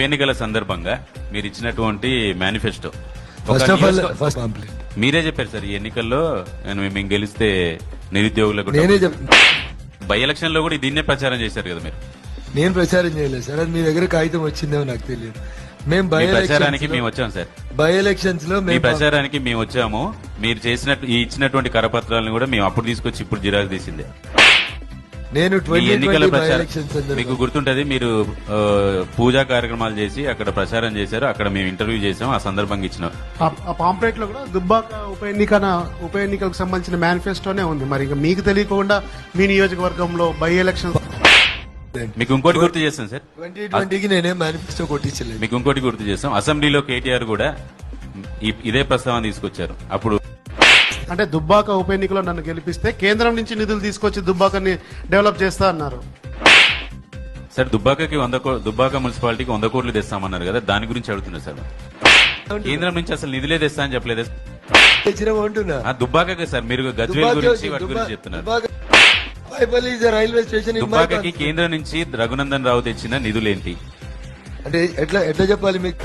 ఎన్నికల సందర్భంగా మీరు ఇచ్చినటువంటి manifesto first of all first మీరే చెప్పారు సార్, ఈ ఎన్నికల్లో మేము గెలిస్తే నిరుద్యోగులకు నేనే బై ఎలక్షన్ లో కూడా దీన్నే ప్రచారం చేశారు కదా మీరు. నేను ప్రచారం చేయలేదు సార్, అది మీ దగ్గర కాగితం వచ్చిందేమో నాకు తెలియదు. మేము ప్రచారానికి మేము వచ్చాము సార్, బై ఎలక్షన్స్ లో మీ ప్రచారానికి మేము వచ్చాము. మీరు చేసినట్టు ఇచ్చినటువంటి కరపత్రాలను కూడా మేము అప్పుడు తీసుకొచ్చి ఇప్పుడు జిరాక్స్ తీసిందే. నేను ఎన్నికల ప్రచారం మీకు గుర్తుంటది, మీరు పూజా కార్యక్రమాలు చేసి అక్కడ ప్రచారం చేశారు, అక్కడ మేము ఇంటర్వ్యూ చేసాం, ఆ సందర్భంగా ఇచ్చినాం. ఆ పాంప్లెట్ లో కూడా దుబ్బాక ఉప ఎన్నికలకు సంబంధించిన మేనిఫెస్టోనే ఉంది. మరి ఇంకా మీకు తెలియకుండా మీ నియోజకవర్గంలో బై ఎలక్షన్ మీకు ఇంకోటి గుర్తు చేస్తాం సార్, 2020కి నేనే మేనిఫెస్టో కొట్టించలేదు. మీకు ఇంకోటి గుర్తు చేస్తాం, అసెంబ్లీలో కేటీఆర్ కూడా ఇదే ప్రస్తావన తీసుకొచ్చారు. అప్పుడు అంటే దుబ్బాక ఉప ఎన్నికలో నన్ను గెలిపిస్తే కేంద్రం నుంచి నిధులు తీసుకొచ్చి దుబ్బాకని డెవలప్ చేస్తా అన్నారు సార్. దుబ్బాక మున్సిపాలిటీకి 100 కోట్లు తెస్తామన్నారు కదా, దాని గురించి అడుగుతున్నారు సార్. కేంద్రం నుంచి అసలు నిధులే తెస్తా అని చెప్పలేదు. దుబ్బాక సార్, మీరు గజ్వేల్ గురించి వాటి గురించి చెప్తున్నారు. రైల్వే స్టేషన్ దుబ్బాకకి కేంద్రం నుంచి రఘునందన్ రావు తెచ్చిన నిధులేంటి అంటే ఎట్లా చెప్పాలి మీకు?